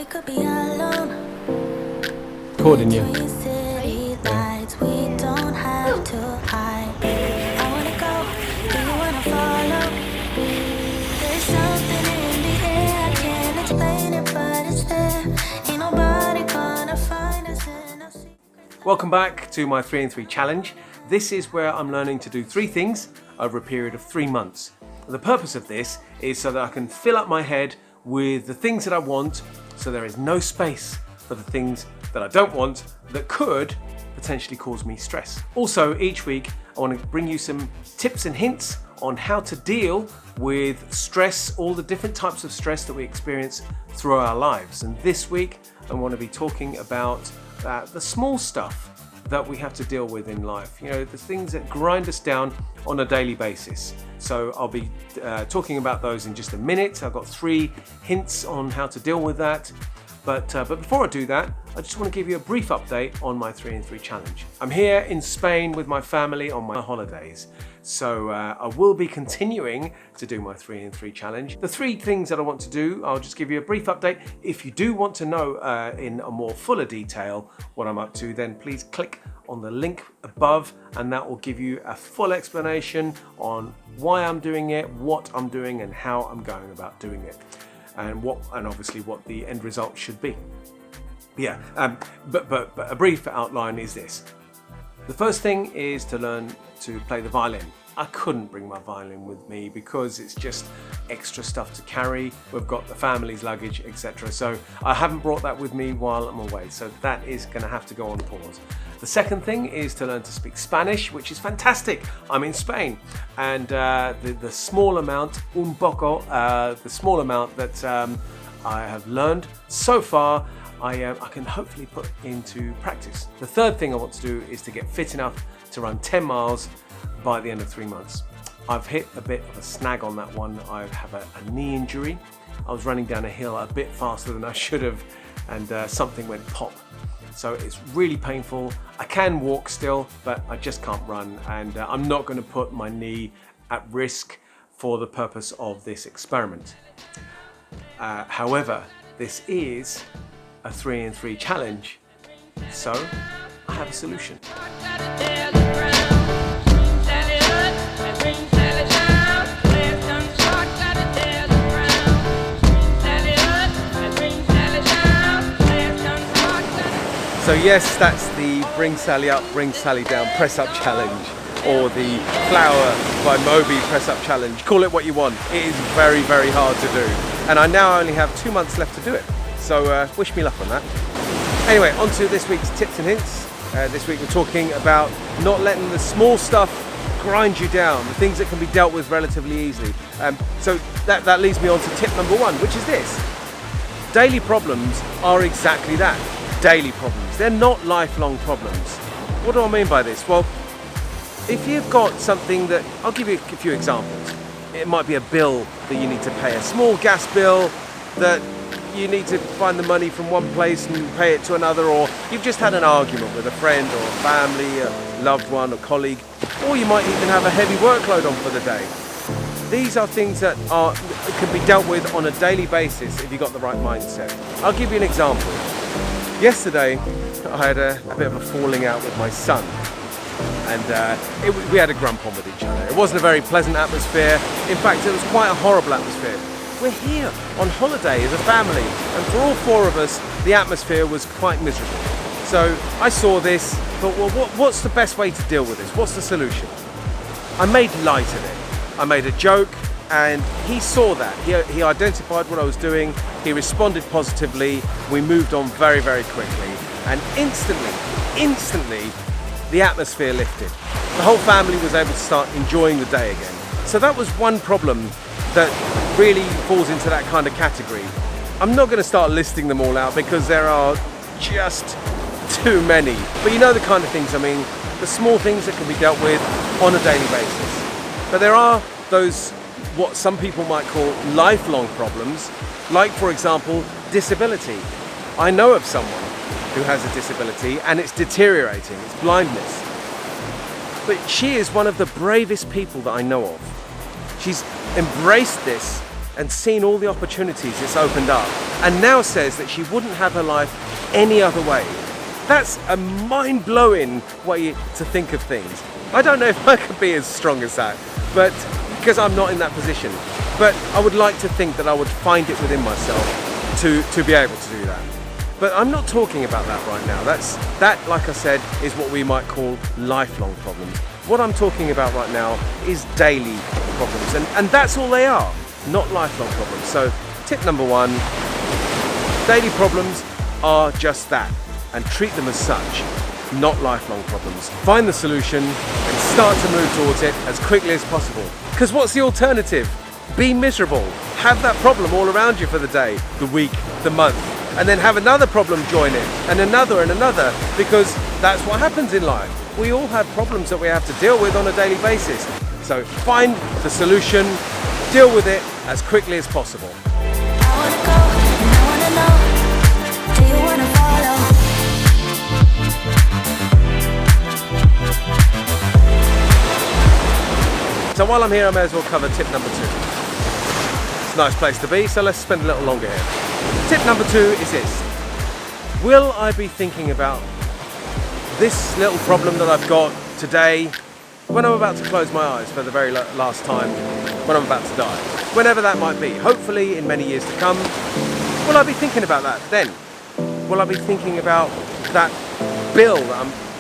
we could be alone. Recording you. City lights, we don't have to hide. I wanna go, do you wanna follow? There's something in the air, I can't explain it, but it's there. Ain't nobody gonna find us in our secret. Welcome back to my 3 in 3 challenge. This is where I'm learning to do 3 things over a period of 3 months. The purpose of this is so that I can fill up my head with the things that I want, so there is no space for the things that I don't want that could potentially cause me stress. Also, each week I want to bring you some tips and hints on how to deal with stress, all the different types of stress that we experience through our lives. And this week I want to be talking about the small stuff that we have to deal with in life, you know, the things that grind us down on a daily basis. So I'll be talking about those in just a minute. I've got 3 hints on how to deal with that. But before I do that, I just want to give you a brief update on my 3 in 3 challenge. I'm here in Spain with my family on my holidays. So I will be continuing to do my 3 in 3 challenge. The 3 things that I want to do, I'll just give you a brief update. If you do want to know in a more fuller detail what I'm up to, then please click on the link above and that will give you a full explanation on why I'm doing it, what I'm doing and how I'm going about doing it. And obviously what the end result should be. Yeah, but a brief outline is this. The first thing is to learn to play the violin. I couldn't bring my violin with me because it's just extra stuff to carry. We've got the family's luggage, etc. So I haven't brought that with me while I'm away. So that is going to have to go on pause. The second thing is to learn to speak Spanish, which is fantastic. I'm in Spain, and the small amount, un poco, the small amount that I have learned so far, I can hopefully put into practice. The third thing I want to do is to get fit enough to run 10 miles by the end of 3 months. I've hit a bit of a snag on that one. I have a knee injury. I was running down a hill a bit faster than I should have, and something went pop. So it's really painful. I can walk still, but I just can't run, and I'm not going to put my knee at risk for the purpose of this experiment. However, this is a 3 in 3 challenge, so I have a solution. So yes, that's the Bring Sally Up, Bring Sally Down press up challenge, or the Flower by Moby press up challenge. Call it what you want. It is very, very hard to do. And I now only have 2 months left to do it. So wish me luck on that. Anyway, on to this week's tips and hints. This week we're talking about not letting the small stuff grind you down, the things that can be dealt with relatively easily. So that leads me on to tip number 1, which is this. Daily problems are exactly that. Daily problems. They're not lifelong problems. What do I mean by this? Well, if you've got something that, I'll give you a few examples. It might be a bill that you need to pay, a small gas bill that you need to find the money from one place and pay it to another, or you've just had an argument with a friend or a family, a loved one, a colleague, or you might even have a heavy workload on for the day. These are things that can be dealt with on a daily basis if you've got the right mindset. I'll give you an example. Yesterday, I had a bit of a falling out with my son, and we had a grump on with each other. It wasn't a very pleasant atmosphere. In fact, it was quite a horrible atmosphere. We're here on holiday as a family, and for all 4 of us, the atmosphere was quite miserable. So I saw this, thought, well, what's the best way to deal with this? What's the solution? I made light of it. I made a joke, and he saw that. He identified what I was doing. He responded positively. We moved on very, very quickly. And instantly, the atmosphere lifted. The whole family was able to start enjoying the day again. So that was one problem that really falls into that kind of category. I'm not going to start listing them all out because there are just too many. But you know the kind of things I mean, the small things that can be dealt with on a daily basis. But there are those, what some people might call lifelong problems, like for example, disability. I know of someone who has a disability and it's deteriorating, it's blindness. But she is one of the bravest people that I know of. She's embraced this and seen all the opportunities it's opened up, and now says that she wouldn't have her life any other way. That's a mind-blowing way to think of things. I don't know if I could be as strong as that, but because I'm not in that position. But I would like to think that I would find it within myself to be able to do that. But I'm not talking about that right now. That, like I said, is what we might call lifelong problems. What I'm talking about right now is daily problems, and that's all they are, not lifelong problems. So tip number 1, daily problems are just that, and treat them as such, not lifelong problems. Find the solution and start to move towards it as quickly as possible. Because what's the alternative? Be miserable. Have that problem all around you for the day, the week, the month, and then have another problem join it, and another, because that's what happens in life. We all have problems that we have to deal with on a daily basis. So find the solution, deal with it as quickly as possible. I wanna go, and I wanna know, do you wanna follow? So while I'm here, I may as well cover tip number 2. It's a nice place to be, so let's spend a little longer here. Tip number 2 is this. Will I be thinking about this little problem that I've got today when I'm about to close my eyes for the very last time, when I'm about to die? Whenever that might be, hopefully in many years to come. Will I be thinking about that then? Will I be thinking about that bill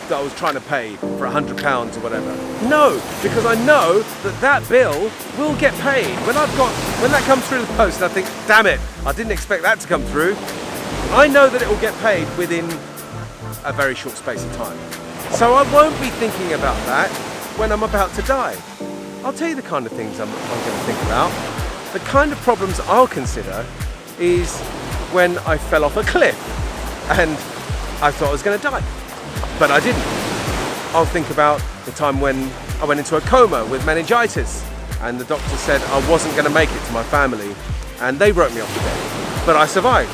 that I was trying to pay for £100 or whatever? No, because I know that bill will get paid. When that comes through the post, I think, damn it, I didn't expect that to come through. I know that it will get paid within a very short space of time. So I won't be thinking about that when I'm about to die. I'll tell you the kind of things I'm going to think about. The kind of problems I'll consider is when I fell off a cliff and I thought I was going to die, but I didn't. I'll think about the time when I went into a coma with meningitis and the doctor said I wasn't going to make it to my family and they wrote me off to bed, but I survived.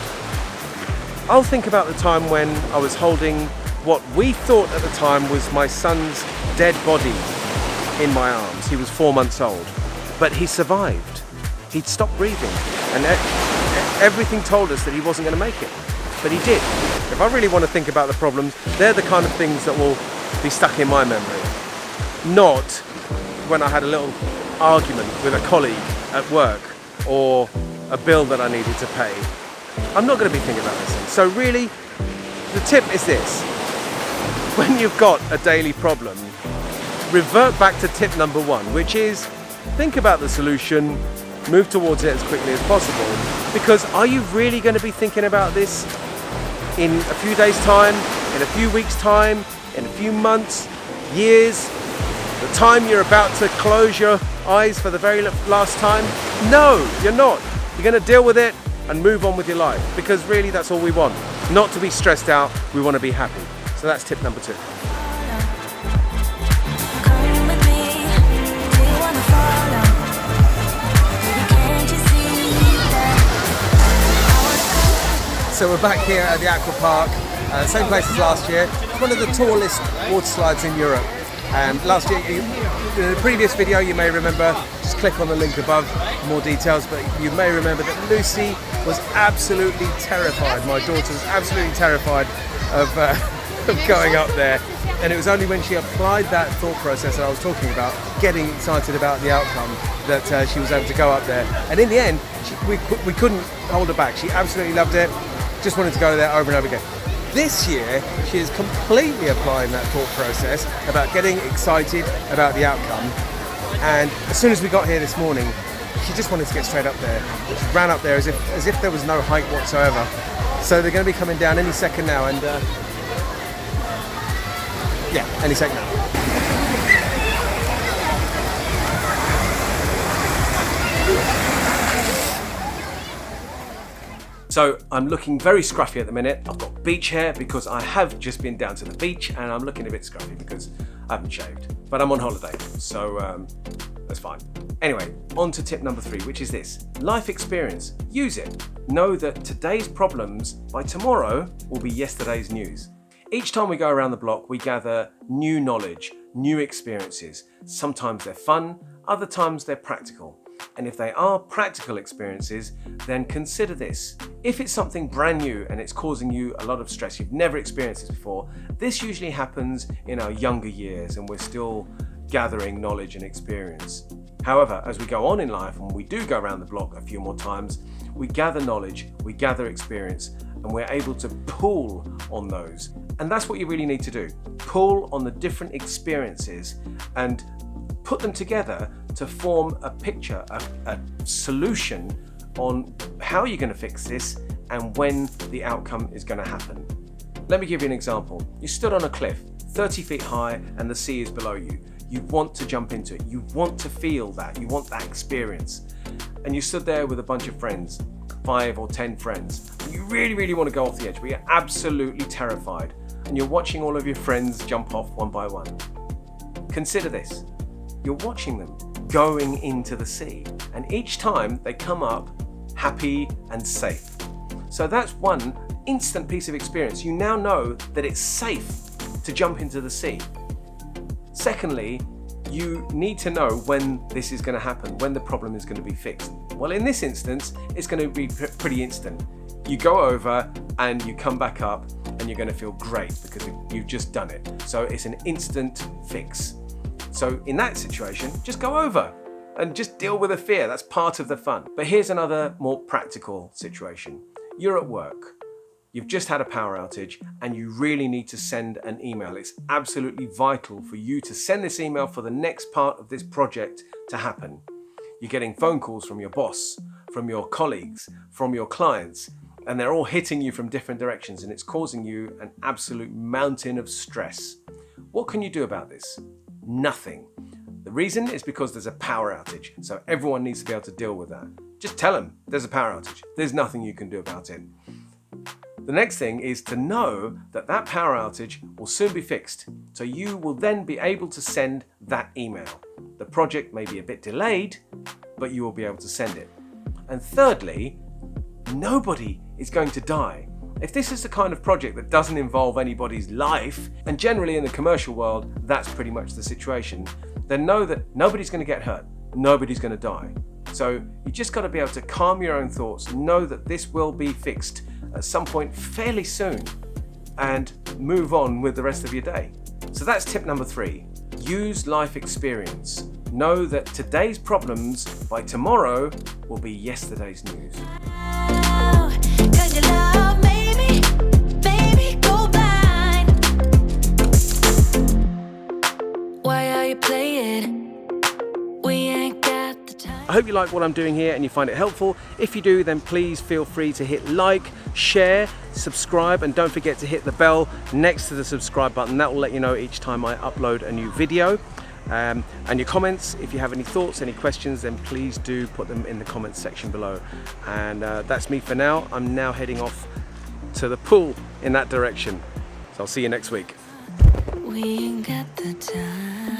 I'll think about the time when I was holding what we thought at the time was my son's dead body in my arms. He was 4 months old, but he survived. He'd stopped breathing and everything told us that he wasn't going to make it, but he did. If I really want to think about the problems, they're the kind of things that will be stuck in my memory. Not when I had a little argument with a colleague at work or a bill that I needed to pay. I'm not going to be thinking about this. So really, the tip is this. When you've got a daily problem, revert back to tip number 1, which is think about the solution, move towards it as quickly as possible. Because are you really going to be thinking about this in a few days' time, in a few weeks' time, in a few months, years, the time you're about to close your eyes for the very last time? No, you're not. You're going to deal with it and move on with your life, because really that's all we want. Not to be stressed out, we want to be happy. So that's tip number 2. Come with me, do you wanna follow? Baby, can't you see that? So we're back here at the Aqua Park, same place as last year. It's one of the tallest water slides in Europe. Last year, in the previous video, you may remember, just click on the link above for more details, but you may remember that Lucy was absolutely terrified. My daughter was absolutely terrified of going up there. And it was only when she applied that thought process that I was talking about, getting excited about the outcome, that she was able to go up there. And in the end, we couldn't hold her back. She absolutely loved it, just wanted to go there over and over again. This year, she is completely applying that thought process about getting excited about the outcome. And as soon as we got here this morning, she just wanted to get straight up there. She ran up there as if there was no height whatsoever. So they're going to be coming down any second now, and yeah, any second now. So I'm looking very scruffy at the minute. I've got beach hair because I have just been down to the beach, and I'm looking a bit scruffy because I haven't shaved. But I'm on holiday, so that's fine. Anyway, on to tip number 3, which is this. Life experience. Use it. Know that today's problems by tomorrow will be yesterday's news. Each time we go around the block, we gather new knowledge, new experiences. Sometimes they're fun, other times they're practical. And if they are practical experiences, then consider this. If it's something brand new and it's causing you a lot of stress, you've never experienced this before, this usually happens in our younger years and we're still gathering knowledge and experience. However, as we go on in life and we do go around the block a few more times, we gather knowledge, we gather experience, and we're able to pull on those. And that's what you really need to do. Pull on the different experiences and put them together to form a picture, a solution on how you're going to fix this and when the outcome is going to happen. Let me give you an example. You stood on a cliff, 30 feet high, and the sea is below you. You want to jump into it. You want to feel that. You want that experience. And you stood there with a bunch of friends, 5 or 10 friends. You really, really want to go off the edge, but you're absolutely terrified. And you're watching all of your friends jump off one by one. Consider this. You're watching them going into the sea. And each time they come up happy and safe. So that's one instant piece of experience. You now know that it's safe to jump into the sea. Secondly, you need to know when this is going to happen, when the problem is going to be fixed. Well, in this instance, it's going to be pretty instant. You go over and you come back up and you're going to feel great because you've just done it. So it's an instant fix. So in that situation, just go over and just deal with the fear. That's part of the fun. But here's another more practical situation. You're at work. You've just had a power outage and you really need to send an email. It's absolutely vital for you to send this email for the next part of this project to happen. You're getting phone calls from your boss, from your colleagues, from your clients, and they're all hitting you from different directions and it's causing you an absolute mountain of stress. What can you do about this? Nothing. The reason is because there's a power outage, so everyone needs to be able to deal with that. Just tell them there's a power outage. There's nothing you can do about it. The next thing is to know that that power outage will soon be fixed, so you will then be able to send that email. The project may be a bit delayed, but you will be able to send it. And thirdly, nobody is going to die. If this is the kind of project that doesn't involve anybody's life, and generally in the commercial world, that's pretty much the situation, then know that nobody's going to get hurt, nobody's going to die. So you just got to be able to calm your own thoughts, know that this will be fixed at some point fairly soon, and move on with the rest of your day. So that's tip number 3. Use life experience. Know that today's problems by tomorrow will be yesterday's news. I hope you like what I'm doing here and you find it helpful. If you do, then please feel free to hit like, share, subscribe, and don't forget to hit the bell next to the subscribe button. That will let you know each time I upload a new video. And your comments, if you have any thoughts, any questions, then please do put them in the comments section below. And that's me for now. I'm now heading off to the pool in that direction. So I'll see you next week. We ain't got the time.